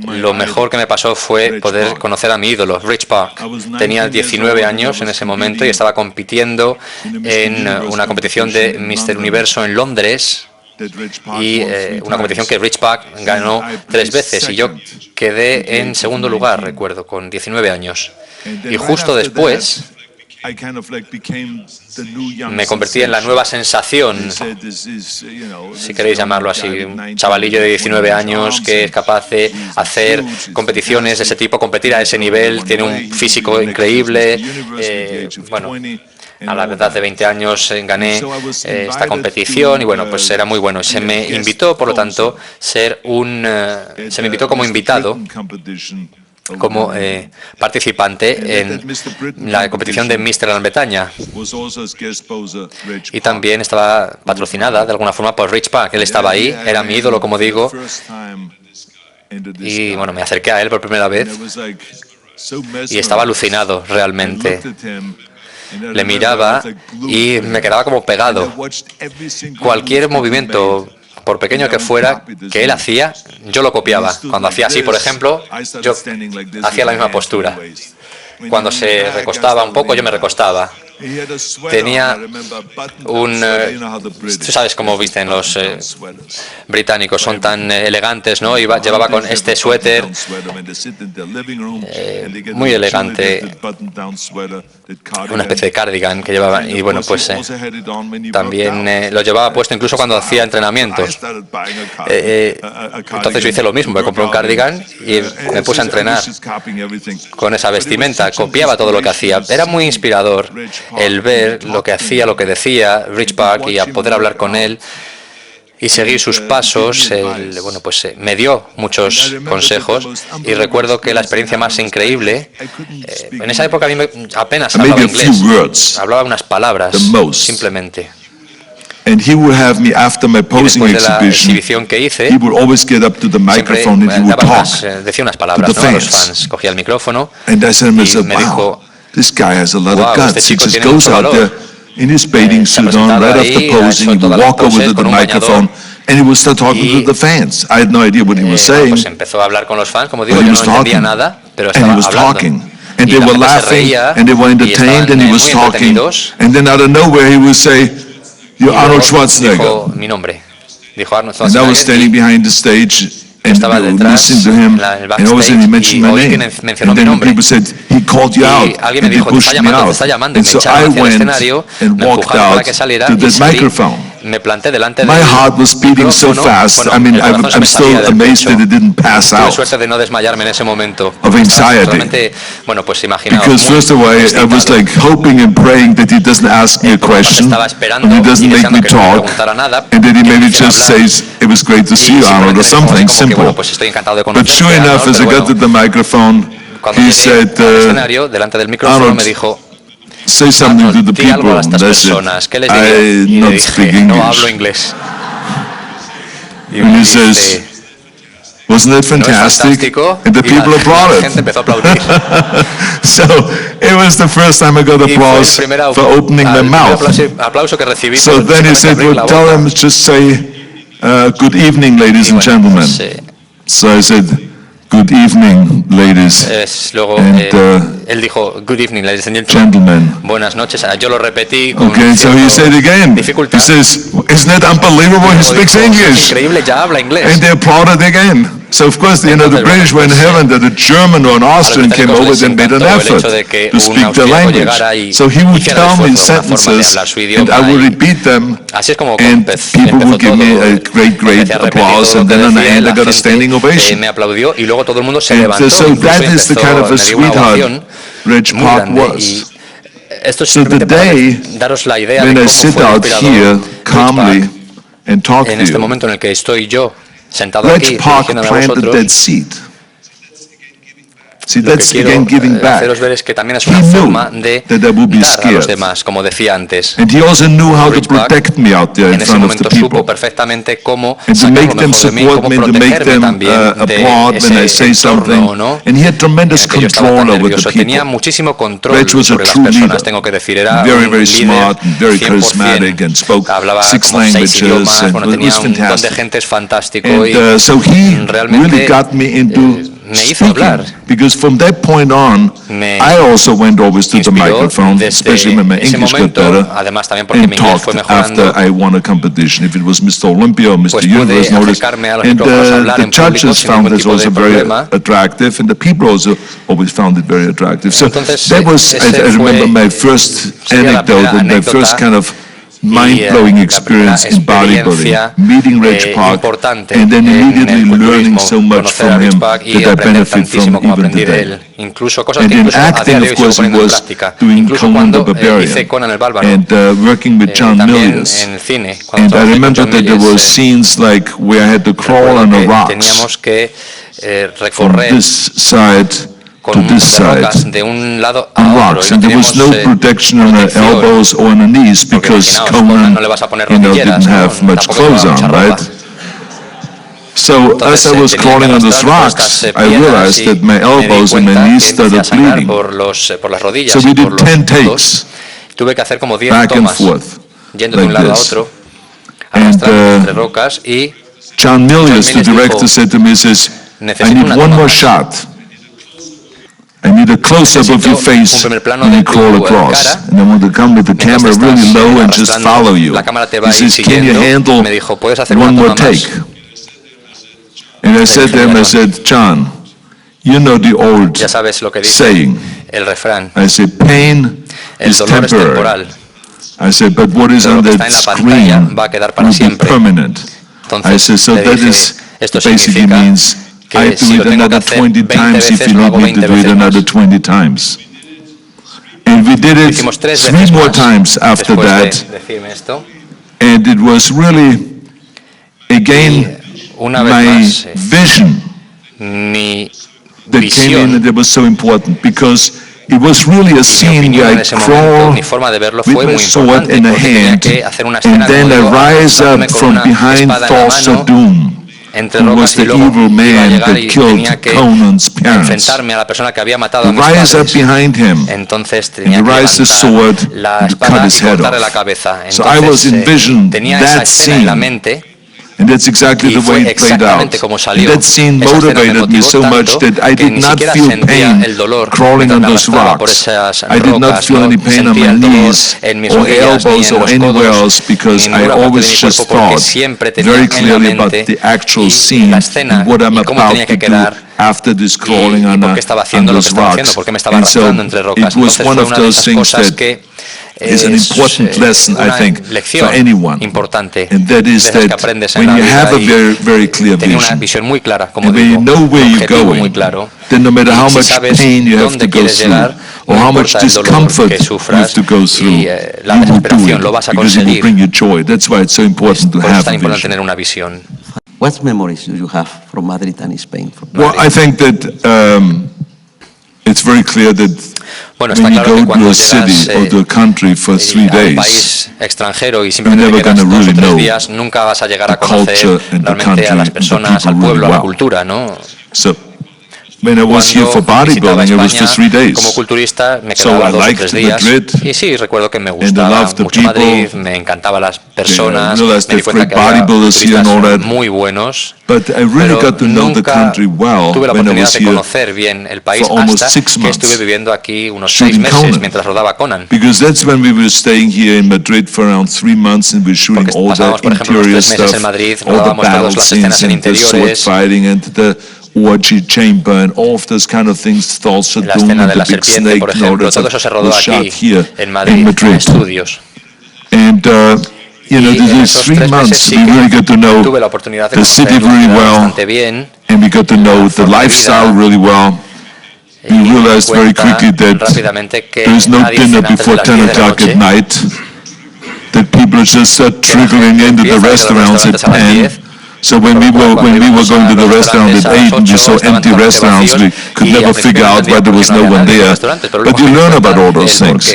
lo mejor que me pasó fue poder conocer a mi ídolo, Rich Park. Tenía 19 años en ese momento y estaba compitiendo en una competición de Mr. Universo en Londres, y una competición que Rich Park ganó 3 veces y yo quedé en segundo lugar, recuerdo, con 19 años. Y justo después me convertí en la nueva sensación, si queréis llamarlo así, un chavalillo de 19 años que es capaz de hacer competiciones de ese tipo, competir a ese nivel, tiene un físico increíble. Bueno, a la edad de 20 años gané esta competición y bueno, pues era muy bueno. Se me invitó, por lo tanto, se me invitó como invitado, como participante en la competición de Mr. Gran Bretaña, y también estaba patrocinada de alguna forma por Rich Park. Él estaba ahí, era mi ídolo, como digo, y bueno, me acerqué a él por primera vez y estaba alucinado realmente. Le miraba y me quedaba como pegado. Cualquier movimiento, por pequeño que fuera, que él hacía, yo lo copiaba. Cuando hacía así, por ejemplo, yo hacía la misma postura. Cuando se recostaba un poco, yo me recostaba. Tenía un... tú sabes cómo visten los británicos, son tan elegantes, ¿no? Llevaba con este suéter muy elegante, una especie de cardigan que llevaba, y bueno, pues también lo llevaba puesto incluso cuando hacía entrenamientos. Entonces yo hice lo mismo, me compré un cardigan y me puse a entrenar con esa vestimenta, copiaba todo lo que hacía. Era muy inspirador el ver lo que hacía, lo que decía Rich Park, y a poder hablar con él y seguir sus pasos. Bueno, pues me dio muchos consejos y recuerdo que la experiencia más increíble, en esa época a mí apenas hablaba inglés, hablaba unas palabras simplemente. Y después de la exhibición que hice, siempre decía unas palabras, ¿no?, a los fans. Cogía el micrófono y me dijo: wow, este chico tiene mucho valor. Se ha presentado ahí, ha hecho todas las poses con un bañador. Y pues empezó a hablar con los fans, como digo, yo no entendía nada, pero estaba hablando. Y la gente se reía y estaban muy entretenidos. Y luego dijo mi nombre, dijo Arnold Schwarzenegger. Yo estaba detrás, en el backstage, y oí que mencionó mi nombre. Y alguien me dijo: te está llamando, y me echaron hacia el escenario, me empujaron para que saliera y salí. Me planté delante del micrófono. Bueno, el corazón se me salía del pecho. Tuve suerte de no desmayarme en ese momento. Realmente, bueno, pues imaginaos. Estaba esperando y deseando que no me preguntara nada, que me hiciera hablar. Y simplemente como que, bueno, pues estoy encantado de conocerte, cuando llegué al escenario, delante del micrófono, me dijo: Arnold, di algo a estas personas. ¿Qué les diré? Y le dije: no hablo inglés. Y me dice: Wasn't it fantastic? And the people applauded. La gente empezó a aplaudir. So it was the first time I got applause for opening my mouth. Aplauso que recibí. So then he said, "Well, tell them just say good evening, ladies and gentlemen." So I said, Good evening, ladies Luego and él dijo, good evening, ladies and gentlemen. gentlemen. Buenas noches. Yo lo repetí con Okay, so he said again, dificultad. he says, isn't that unbelievable? He speaks Es English. increíble, ya habla inglés. And they applauded again. So of course, the British were in heaven that a German or an Austrian came over and made an effort to speak the language. So he would tell me sentences and I would repeat them and people would give me a great applause, and then in the end I got a standing ovation. Me aplaudió y luego todo el mundo se And levantó. so that is the kind of a Incluso empezó a añadir una sweetheart ovación Reg muy Park grande. was. Esto es So the simplemente para day daros la idea de when I cómo sit fue out inspirador here Reg calmly Park. and talk En to este you, momento en el que estoy yo sentado aquí Reg Park dirigiéndome a planted vosotros, that seed. See, lo que that's quiero again giving back. haceros ver es que también es He una knew forma de that I would be dar a los scared. demás, como decía antes. And he also knew how to Reg Park protect me out there in En ese front of the momento people. supo perfectamente cómo And to sacar make lo them mejor de mí, support cómo me, to make protegerme them también applaud de when I ese say something. entorno, ¿no? And he had tremendous En el que yo estaba tan control over the nervioso. Tenía people. muchísimo control Reg was a sobre las true personas, leader. tengo que decir. Era Very, un very líder smart, and very 100%. charismatic, and spoke Hablaba 6 como 6 languages, idiomas, and bueno, it tenía was un montón de fantastic. gente, es fantástico. And Y so he realmente really got me into me hizo speaking, hablar. because from that point on, Me I also went always to the inspiró microphone, desde especially when my ese English got momento, better, además también porque and mi inglés fue talked mejorando. after I won a competition. If it was Mr. Olympia or Mr. Pues pude Universe, noticed. acercarme a los And micrófonos, hablar the en público judges sin found ningún this tipo also de very problema. attractive, and the people also always found it very attractive. So Entonces, that was, ese I remember fue- my first sería la anecdote primera and my anécdota first kind of mind-blowing la experience in bodybuilding, experiencia, meeting Reg Park, importante and then en immediately el learning culturismo, so much conocer a from Reg him Park y that I aprender benefit tantísimo from como even aprendí de today. él. Incluso cosas And que in incluso a día acting, de of hoy sigo course, he poniendo en was práctica. doing Incluso Conan the cuando Barbarian hice Conan el Bárbaro, and working with John también Milius. en el cine. Cuando And I trabajé con remember John that there were Milius, scenes like where I had to crawl recuerdo on the que rocks teníamos que from recorrer this side con to un this de side rocas de un lado on a otro. rocks, Y and no there was no teníamos protection on the protección. elbows or on the knees Porque because imaginaos, Conan, no le vas a poner you know, rodilleras, didn't ¿no? have much Tampoco clothes llevaba on, mucha ropa. right? So as I was tenía que crawling on those arrastrar por rocks, estas I piedras realized y that my me di elbows and my cuenta knees que empecé started a sangrar bleeding. por las rodillas So we y did por los 10 muslos. takes, Tuve que hacer como 10 back and tomas, forth, yendo de like un lado a this. otro, And, arrastrando entre rocas, y John Milius, the Milius director, dijo, said to me, he says, I "Necesito need una one toma more más. shot. I need a close-up of your Necesito face un primer plano when de you tu crawl across. cara, And I want to come with the mientras camera te really estás, low and just arrastrando, follow you. la cámara te va He a ir says, can you siguiendo." handle Me dijo, "¿Puedes hacer one una more toma más?" take? And I said to him, I said, John, you know the old Ya sabes lo que dice saying. el refrán. I said, pain El is dolor es temporary. temporal. I said, but what is Pero on lo que that está en la pantalla screen va a quedar para will be siempre. permanent. I Entonces, said, so le that dije, is esto basically significa means que I have to si do lo it tengo que another hacer 20 20 times if veces, you lo need hago me to 20 do it veces another más. 20 times. And we did it Hicimos 3 3 veces more más times after después that. de decirme esto. And it was really, again, Una vez my más, vision mi that came in visión, that was so important, because it was really a mi scene opinión where en I ese momento, crawl mi forma de verlo with fue my muy sword importante in a porque tenía hand, que hacer una and escena, then como I digo, rise arrastrándome up con from una behind espada en la Thor mano Doom, entre who was rocas y the luego evil iba a man llegar that y killed tenía que Conan's parents. enfrentarme a la persona que había matado a mis Rise up padres. behind him, Entonces tenía and que you rise the sword levantar la and espada cut y his head cortarle off. la cabeza. So I was Entonces envisioned tenía esa that escena en la scene. mente. And that's exactly Y the fue way it played out. exactamente como And salió. that scene Esa escena me motivated me motivó so much tanto that I que did ni not siquiera feel sentía pain el dolor crawling on mientras those me arrastraba por rocks. esas I did not rocas, feel no any pain on my sentía el dolor knees en mis or rodillas, ni elbows en or los anywhere codos, else, because ni en I ninguna parte de always mi just cuerpo, porque thought siempre tenía very en la clearly about mente the actual y scene la escena and what I'm y cómo about tenía to que do quedar after this crawling y on por qué estaba haciendo lo que those estaba haciendo, rocks. por qué me estaba And so arrastrando entre rocas. it was Entonces one fue of una de those esas things cosas that que is an important lesson, I una think, lección for anyone. importante And that de is las que that aprendes en when la you vida have a y very, very clear tener una vision, visión muy clara, como and when you digo, know where un you're objetivo muy going, claro, then no matter y how si much sabes pain you have to dónde go quieres through, llegar, or no how much importa el dolor discomfort que you have sufras to go through, y la you will do desesperación, it, lo vas a because it will conseguir. bring you joy. That's why it's so important to Por eso es have tan a importante vision. tener una visión. What memories do you have from Madrid and Spain? Well, I think that it's very clear that Bueno, está when you claro que go to cuando a city llegas or to a country for 3 a un days, país extranjero y simplemente never te quedas gonna 2 o really 3 know días, nunca vas a llegar a the conocer culture and the realmente a country las and the personas, al people pueblo, really a la well. cultura, ¿no? so when I was here for Cuando visitaba bodybuilding, it was for España 3 days. como culturista me So quedaba I 2 o liked 3 días Madrid, y sí, recuerdo que me and I gustaba loved the mucho people. Madrid, me encantaban las personas, realized me di the cuenta great que había bodybuilders here and all culturistas that. muy buenos, But I really pero got to know the nunca country well tuve la when I oportunidad was de here conocer bien el país for almost hasta 6 que months estuve viviendo aquí unos 6 shooting meses Conan. mientras rodaba Conan. Because that's when we were staying here in Madrid for around 3 months and we were shooting Porque all the pasábamos, por ejemplo, unos interior 3 meses stuff, en Madrid, all the rodábamos battle todas las scenes escenas en and the sword interiores, fighting and the orgy chamber and all of those kind of things, Thal la Sadum escena and de the la big serpiente, snake por and all ejemplo, that todo eso stuff se rodó was shot aquí, here en Madrid, in en Madrid. estudios. And you know, Y en these esos 3 3 meses months sí we que really got to know tuve la oportunidad de the city conocer la very ciudad well, bastante bien. and we got to know the forma de lifestyle vida. really well. Y We me di realized very cuenta quickly that rápidamente que there is no nadie dinner cena antes de before las 10 10 de la o'clock at noche. night, that people just start Que la trickling gente into the empieza a ir a los restaurants at restaurantes a las 10. 10. So when we were going to the restaurant at 8 and we saw empty restaurants, we could never figure out why there was no one there. But you learn about all those things.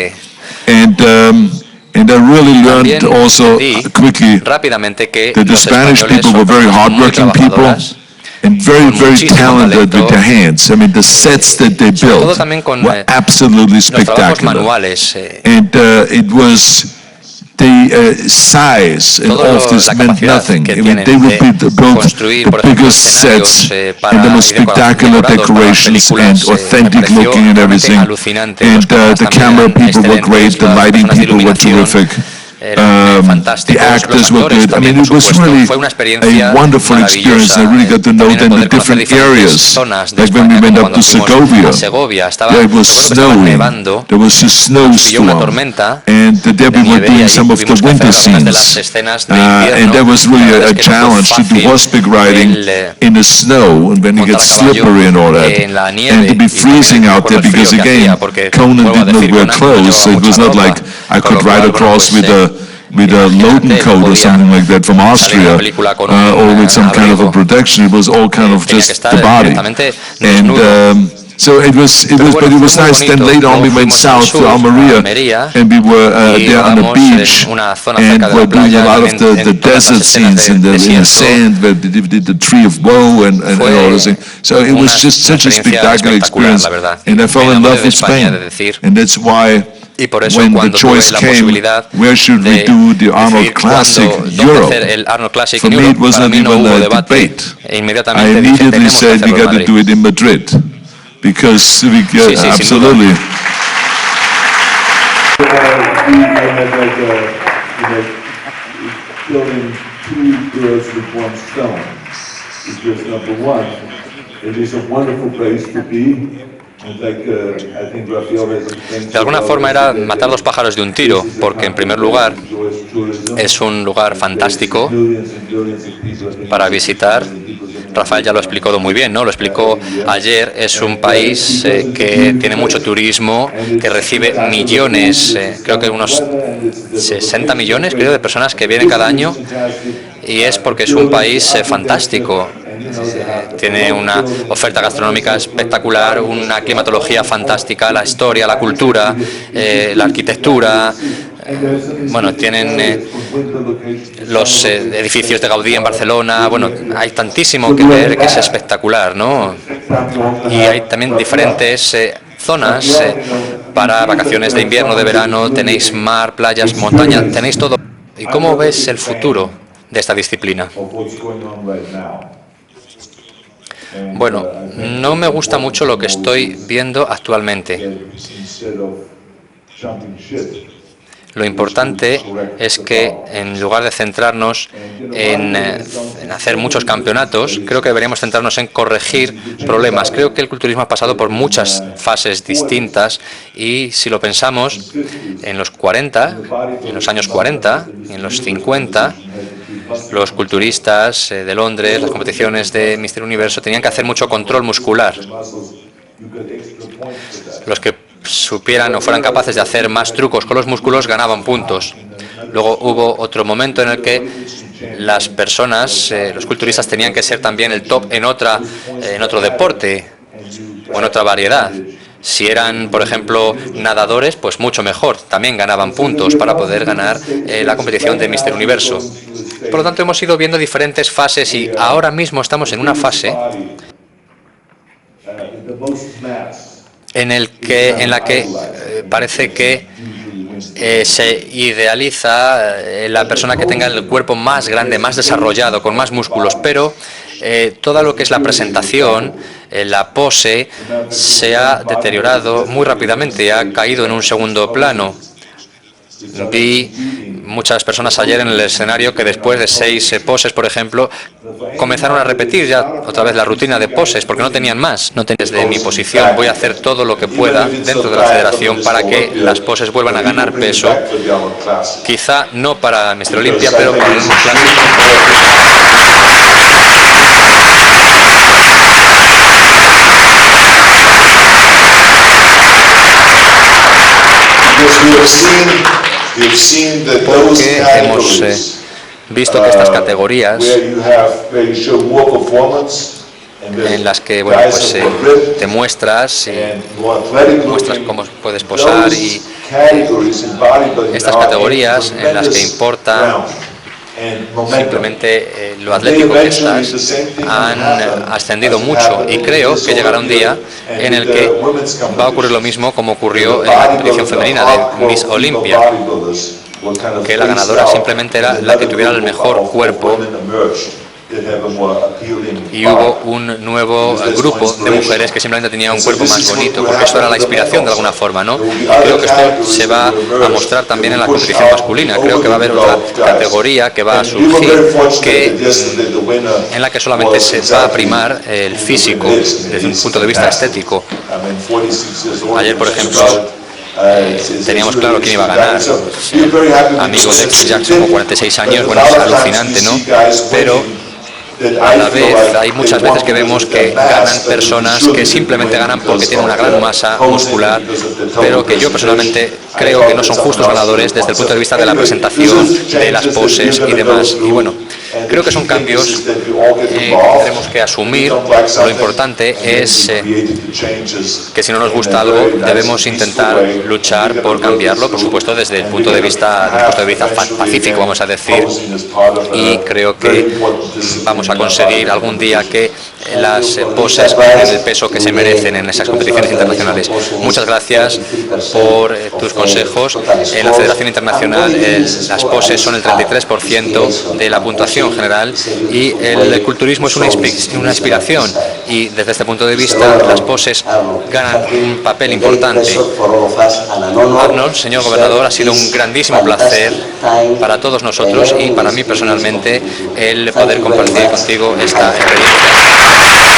And I really learned También also entendí quickly rápidamente que that the los Spanish españoles people were son very personas muy hardworking people trabajadoras, and very, con very muchísimo talented with talento, their hands. I mean, the sets that they sobre todo built también con were absolutely los trabajos spectacular. manuales. And it was the size and all of this la meant capacidad nothing. que I mean, tienen they would de build construir, the por ejemplo, biggest escenarios sets para and the most y decorados spectacular para las decorations and películas, me authentic pareció looking and realmente everything. alucinante. And Los cámaras the también camera eran people were excelentes, great, the las lighting personas de people were iluminación terrific. eran The fantásticos, actors los were actores good. I también, mean, por it was supuesto. really Fue una experiencia a wonderful experience. I maravillosa. really got to know También el then the poder conocer different diferentes areas. zonas de Like when we España, went como up to cuando fuimos Segovia, a Segovia, estaba, there it was recuerdo que estaba snowing. nevando, There was a nos pilló una snowstorm. tormenta And there we de were nieve y doing ahí some of the tuvimos que winter hacer algunas de las scenes. escenas de And that invierno. was really La verdad a es que no fue challenge to do fácil horseback riding in the snow and when it montar gets a caballo slippery and all that. en la nieve And to be y freezing también out there con el because frío que again, hacía, porque, Conan vuelvo a did not decir, wear Conan no clothes, so llevaba it was mucha not ropa, like I con could lo cual, ride bueno, across pues, with a loading imagínate, coat or podía something like that from salir en Austria, la película con un or with some kind of a abrigo. protection. It was all kind of Tenía que just estar the body. directamente And desnudo. so it was, Pero but bueno, it was fue muy nice. Then bonito. later on we Luego went fuimos al south to sur, a Almería, Almería, and we were y there on the rodamos en beach, una zona and cerca de la we're doing a playa, lot of también the en todas las desert escenas scenes in de the desierto. sand, where we did the tree of woe and all those things. So it was just such a spectacular experience, la verdad. and I fell in Me love enamoré de with España, Spain, de decir. and that's why. Y por eso When the cuando tuve choice la came, posibilidad where should we de do the Arnold decidir Classic dónde Europe? hacer el Arnold Classic For en me, it Europe, was para not mí no even hubo a debate. debate. E I inmediatamente dije, immediately tenemos que said we hacerlo en got to Madrid. do it in Madrid because we Sí, sí, sin absolutely. duda. Killing two birds with one stone is just number one. It is a wonderful place to be. De alguna forma era matar dos pájaros de un tiro, porque en primer lugar es un lugar fantástico para visitar. Rafael ya lo explicó muy bien, ¿no? Lo explicó ayer. Es un país que tiene mucho turismo, que recibe millones, creo que unos 60 millones, creo, de personas que vienen cada año, y es porque es un país fantástico. Tiene una oferta gastronómica espectacular, una climatología fantástica, la historia, la cultura, la arquitectura. Bueno, tienen los edificios de Gaudí en Barcelona. Bueno, hay tantísimo que ver que es espectacular, ¿no? Y hay también diferentes zonas para vacaciones de invierno, de verano. Tenéis mar, playas, montaña, tenéis todo. ¿Y cómo ves el futuro de esta disciplina? Bueno, no me gusta mucho lo que estoy viendo actualmente. Lo importante es que en lugar de centrarnos en hacer muchos campeonatos, creo que deberíamos centrarnos en corregir problemas. Creo que el culturismo ha pasado por muchas fases distintas y si lo pensamos, en los 40, en los años 40, en los 50, los culturistas de Londres, las competiciones de Mister Universo, tenían que hacer mucho control muscular. Los que supieran o fueran capaces de hacer más trucos con los músculos ganaban puntos. Luego hubo otro momento en el que las personas, los culturistas, tenían que ser también el top en otro deporte o en otra variedad. Si eran, por ejemplo, nadadores, pues mucho mejor. También ganaban puntos para poder ganar la competición de Mister Universo. Por lo tanto, hemos ido viendo diferentes fases y ahora mismo estamos en una fase en la que parece que se idealiza la persona que tenga el cuerpo más grande, más desarrollado, con más músculos, pero todo lo que es la presentación, la pose, se ha deteriorado muy rápidamente, ha caído en un segundo plano. Vi muchas personas ayer en el escenario que después de 6 poses, por ejemplo, comenzaron a repetir ya otra vez la rutina de poses porque no tenían más. Desde mi posición voy a hacer todo lo que pueda dentro de la federación para que las poses vuelvan a ganar peso. Quizá no para Mr. Olympia, pero para un clásico. Porque hemos visto que estas categorías en las que bueno, pues, te muestras y muestras cómo puedes posar, y estas categorías en las que importa simplemente lo atlético que estás, han ascendido mucho, y creo que llegará un día en el que va a ocurrir lo mismo como ocurrió en la competición femenina de Miss Olympia, que la ganadora simplemente era la que tuviera el mejor cuerpo, y hubo un nuevo grupo de mujeres que simplemente tenían un cuerpo más bonito, porque eso era la inspiración de alguna forma, ¿no? Y creo que esto se va a mostrar también en la competición masculina. Creo que va a haber otra categoría que va a surgir, en la que solamente se va a primar el físico desde un punto de vista estético. Ayer, por ejemplo, teníamos claro quién iba a ganar. Amigo de X Jackson, con 46 años, bueno, es alucinante, ¿no? Pero a la vez hay muchas veces que vemos que ganan personas que simplemente ganan porque tienen una gran masa muscular, pero que yo personalmente creo que no son justos ganadores desde el punto de vista de la presentación, de las poses y demás. Y bueno, creo que son cambios que tendremos que asumir. Lo importante es que si no nos gusta algo, debemos intentar luchar por cambiarlo, por supuesto desde el punto de vista pacífico, vamos a decir, y creo que vamos a conseguir algún día que las poses ganen el peso que se merecen en esas competiciones internacionales. Muchas gracias por tus consejos. En la Federación Internacional las poses son el 33% de la puntuación general, y el culturismo es una inspiración, y desde este punto de vista las poses ganan un papel importante. Arnold, señor gobernador, ha sido un grandísimo placer para todos nosotros y para mí personalmente el poder compartir contigo esta experiencia.